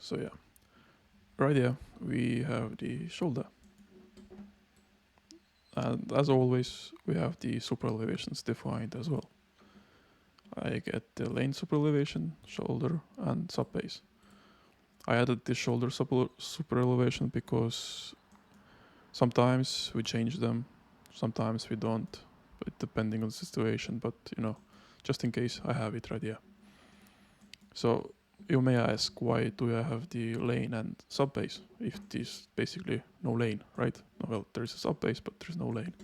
So yeah, right here we have the shoulder. And as always, we have the super elevations defined as well. I get the lane super elevation, shoulder, and sub base. I added the shoulder super elevation because sometimes we change them, sometimes we don't, but depending on the situation. But just in case, I have it right here. So you may ask, why do I have the lane and sub base if there's basically no lane, right? Well, there is a sub base, but there's no lane.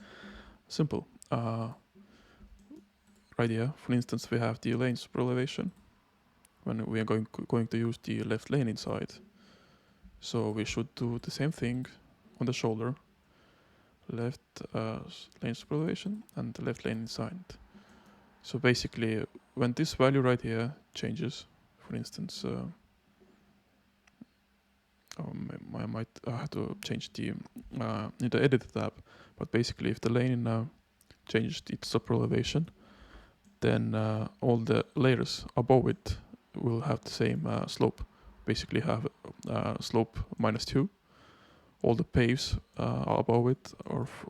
Simple. Right here, for instance, we have the lane super elevation when we are going to use the left lane inside. So we should do the same thing on the shoulder, left lane super elevation and the left lane inside. So basically, when this value right here changes, for instance, I might have to change the in the edit tab, but basically if the lane changes its super elevation, then all the layers above it will have the same slope. Basically have slope -2. All the paves above it,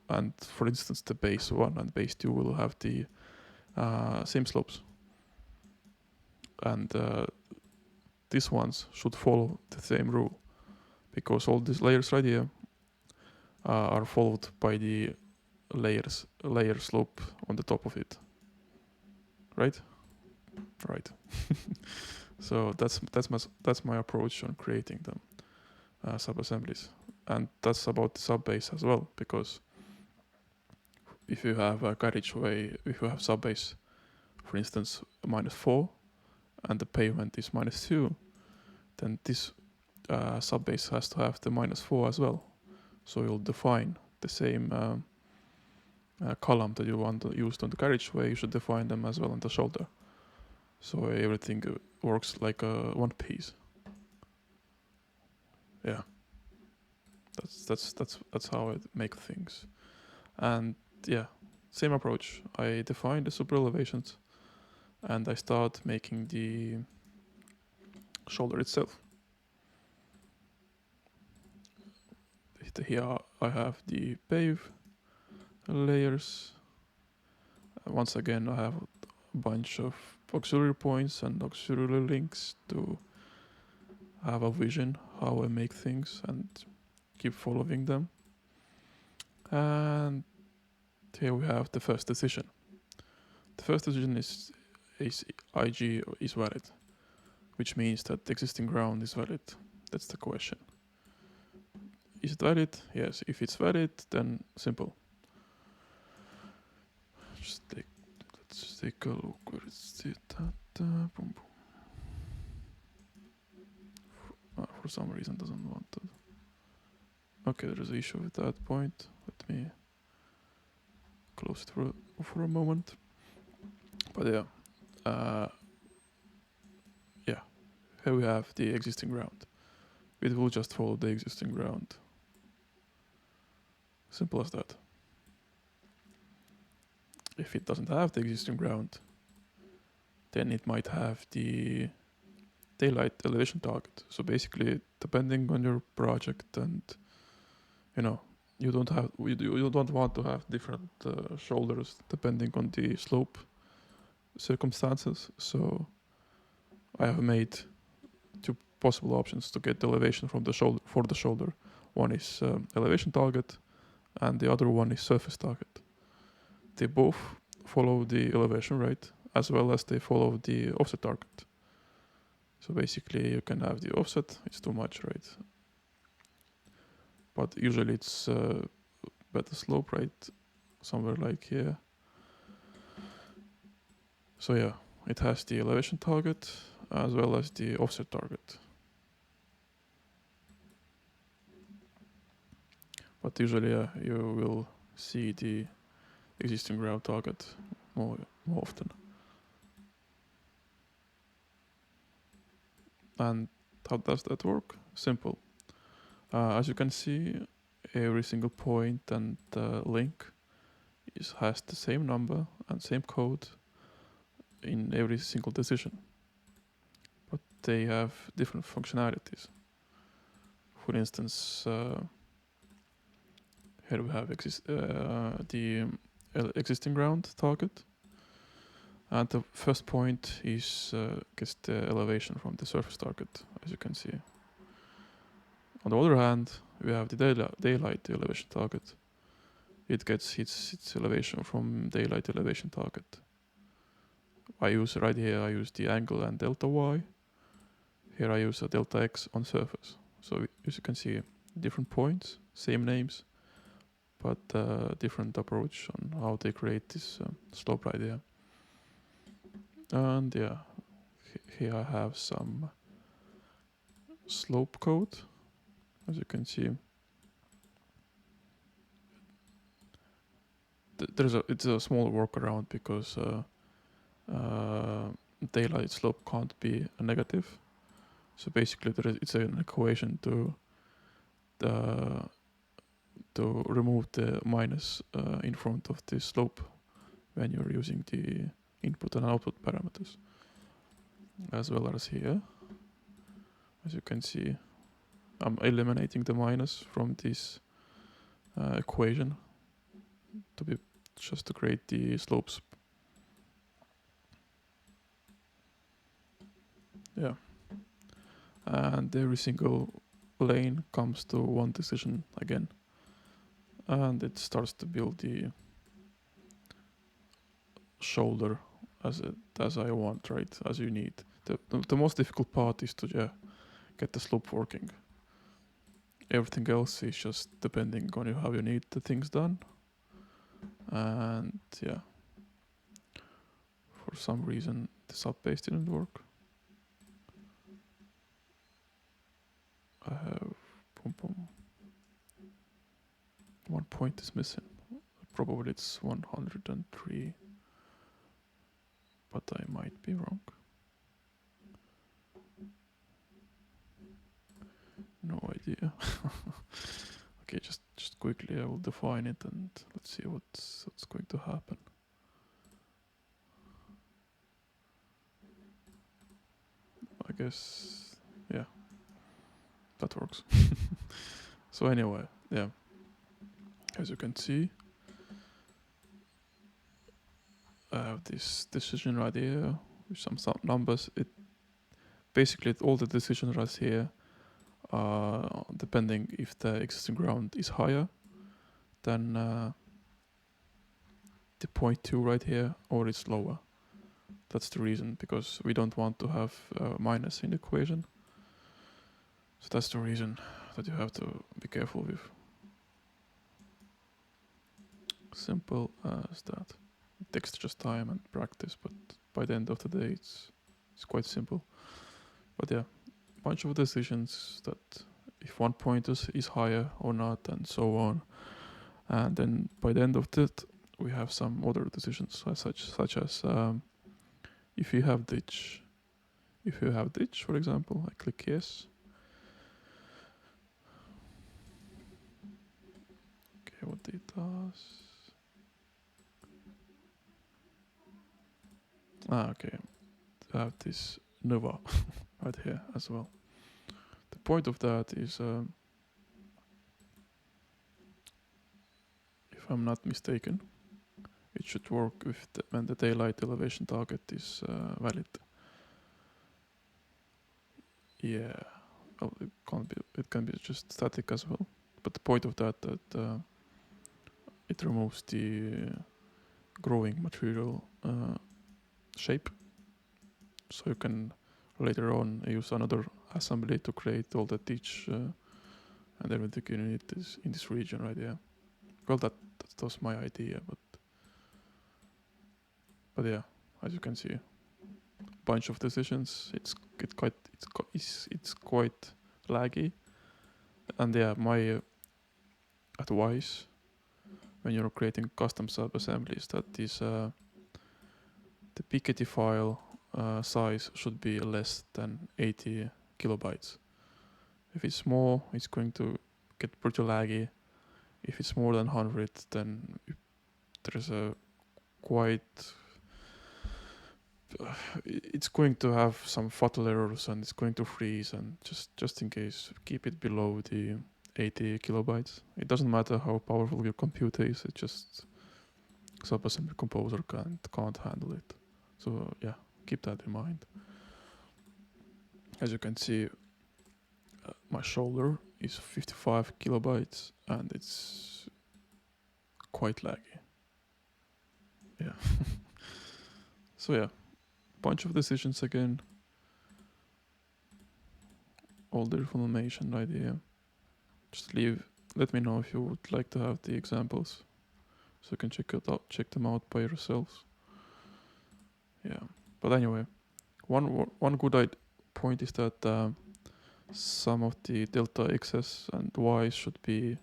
and for instance the base 1 and base 2 will have the same slopes. And these ones should follow the same rule, because all these layers right here are followed by the layer slope on the top of it. Right? So that's my approach on creating them subassemblies, and that's about the sub base as well. Because if you have a carriageway, if you have sub base, for instance, -4, and the pavement is -2, then this sub base has to have the -4 as well. So you'll define the same column that you want to use on the carriageway. You should define them as well on the shoulder. So everything works like one piece. Yeah, that's how I make things. And yeah, same approach. I define the super elevations, and I start making the shoulder itself. Here I have the pave layers. Once again, I have a bunch of auxiliary points and auxiliary links to have a vision how I make things and keep following them. And here we have the first decision. The first decision is IG is valid, which means that the existing ground is valid. That's the question. Is it valid? Yes. If it's valid, then simple. Let's take a look. Where is it? Boom, boom. For some reason doesn't want to. Okay, there's an issue with that point. Let me close it for a moment. But yeah, here we have the existing ground. It will just follow the existing ground. Simple as that. If it doesn't have the existing ground, then it might have the daylight elevation target. So basically, depending on your project, and you don't want to have different shoulders depending on the slope circumstances. So I have made two possible options to get the elevation from the shoulder for the shoulder. One is elevation target, and the other one is surface target. They both follow the elevation, right? As well as they follow the offset target. So basically, you can have the offset. It's too much, right? But usually it's better slope, right? Somewhere like here. So yeah, it has the elevation target as well as the offset target. But usually you will see the existing ground target more often. And how does that work? Simple. As you can see, every single point and link has the same number and same code in every single decision. But they have different functionalities. for instance, here we have the existing ground target. And the first point is gets the elevation from the surface target, as you can see. On the other hand, we have the daylight elevation target. It gets its elevation from daylight elevation target. I use right here, I use the angle and delta y. Here I use a delta x on surface. So as you can see, different points, same names, but different approach on how they create this slope right here. And yeah, here I have some slope code, as you can see. It's a small workaround because daylight slope can't be a negative. So basically, it's an equation to remove the minus in front of the slope when you're using the input and output parameters. As well as here, as you can see, I'm eliminating the minus from this equation just to create the slopes. Yeah. And every single lane comes to one decision again. And it starts to build the shoulder as I want, right? As you need. The most difficult part is to get the slope working. Everything else is just depending on how you need the things done. And yeah, for some reason the sub-base didn't work. I have one point is missing. Probably it's 103, but I might be wrong. No idea. Okay, just quickly I will define it and let's see what's going to happen. I guess, yeah, that works. So anyway, yeah, as you can see, I have this decision right here with some numbers. Basically all the decisions right here are depending if the existing ground is higher than the 0.2 right here, or it's lower. That's the reason, because we don't want to have minus in the equation. So that's the reason that you have to be careful with. Simple as that. It takes just time and practice, but by the end of the day, it's quite simple. But yeah, bunch of decisions that if one point is higher or not, and so on. And then by the end of that, we have some other decisions such as if you have ditch. If you have ditch, for example, I click yes. Okay, what it does. Okay. I have this Nova right here as well. The point of that is, if I'm not mistaken, it should work with when the daylight elevation target is valid. Yeah, well, it can be just static as well. But the point of that it removes the growing material shape, so you can later on use another assembly to create all the ditch and everything you need is in this region right here. Well, that was my idea, but yeah, as you can see, bunch of decisions. It's quite laggy, and yeah, my advice when you're creating custom sub-assemblies that is the Piketty file size should be less than 80 kilobytes. If it's more, it's going to get pretty laggy. If it's more than 100, then there's a quite it's going to have some fatal errors and it's going to freeze, and just in case, keep it below the 80 kilobytes. It doesn't matter how powerful your computer is, it just Subassembly Composer can't handle it. So yeah, keep that in mind. As you can see, my shoulder is 55 kilobytes and it's quite laggy. Yeah. So yeah, bunch of decisions again. All the information right here. Just let me know if you would like to have the examples, so you can check them out by yourselves. Yeah, but anyway, one good point is that some of the delta x's and y's should be,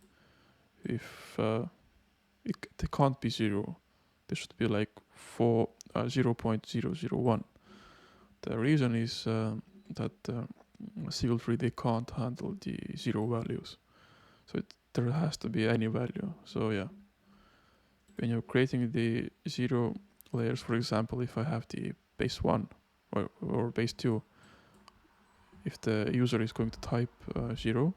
if they can't be 0, they should be like 0.001. The reason is that Civil 3D can't handle the 0 values, so there has to be any value. So yeah, when you're creating the 0 layers, for example, if I have the base 1 or base 2, if the user is going to type 0,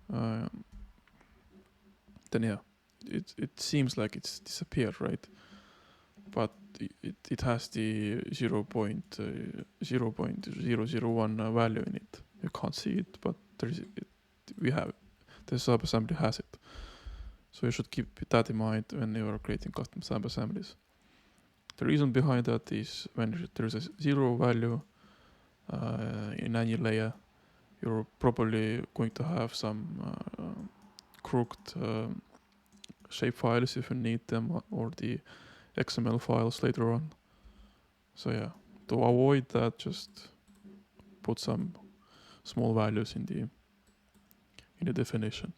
then yeah, it seems like it's disappeared, right? But it has the 0.001 value in it. You can't see it, but we have it. The subassembly has it. So you should keep that in mind when you are creating custom subassemblies. The reason behind that is when there's a 0 value in any layer, you're probably going to have some crooked shape files if you need them, or the XML files later on. So yeah, to avoid that, just put some small values in the definition.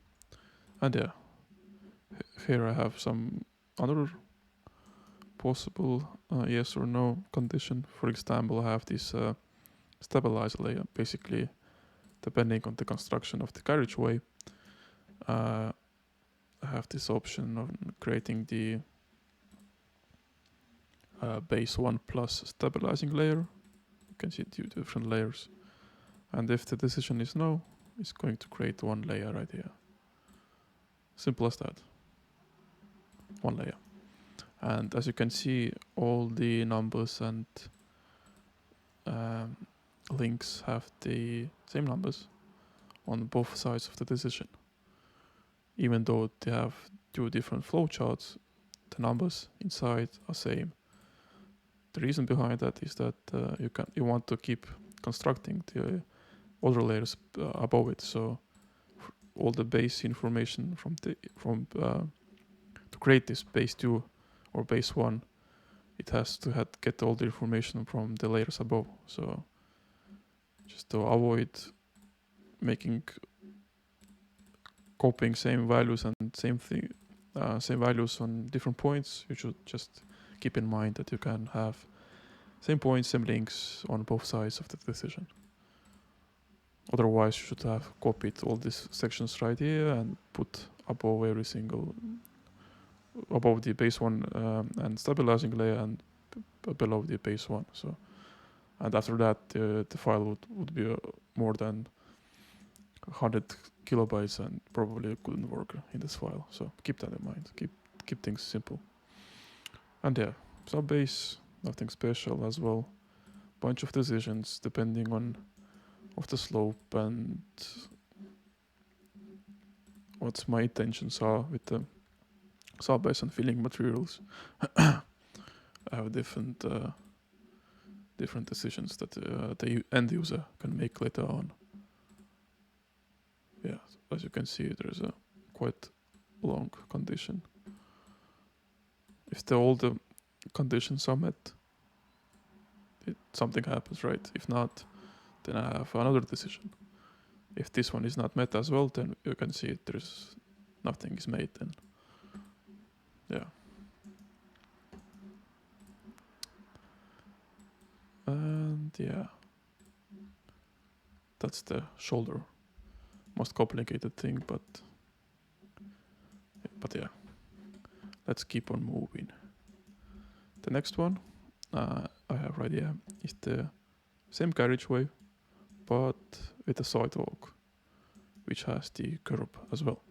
And yeah, here I have some other possible yes or no condition. For example, I have this stabilizer layer. Basically, depending on the construction of the carriageway, I have this option of creating the base 1 plus stabilizing layer. You can see 2 different layers. And if the decision is no, it's going to create one layer right here. Simple as that. One layer. And as you can see, all the numbers and links have the same numbers on both sides of the decision. Even though they have 2 different flowcharts, the numbers inside are same. The reason behind that is that you want to keep constructing the other layers above it, so all the base information to create this base 2 or base 1, it has to get all the information from the layers above. So just to avoid copying same values and same values on different points, you should just keep in mind that you can have same points, same links on both sides of the decision. Otherwise, you should have copied all these sections right here and put above the base 1 and stabilizing layer and below the base 1. So, and after that, the file would be more than 100 kilobytes and probably couldn't work in this file. So keep that in mind. Keep things simple. And yeah, subbase, nothing special as well. Bunch of decisions depending on the slope and what my intentions are with the subbase and filling materials. I have different decisions that the end user can make later on. Yeah, as you can see, there's a quite long condition. If all the conditions are met, something happens, right? If not, then I have another decision. If this one is not met as well, then you can see there's nothing is made then. Yeah. And yeah, that's the shoulder. Most complicated thing, but yeah, let's keep on moving. The next one, I I have right here is the same carriageway, but with a sidewalk, which has the curb as well.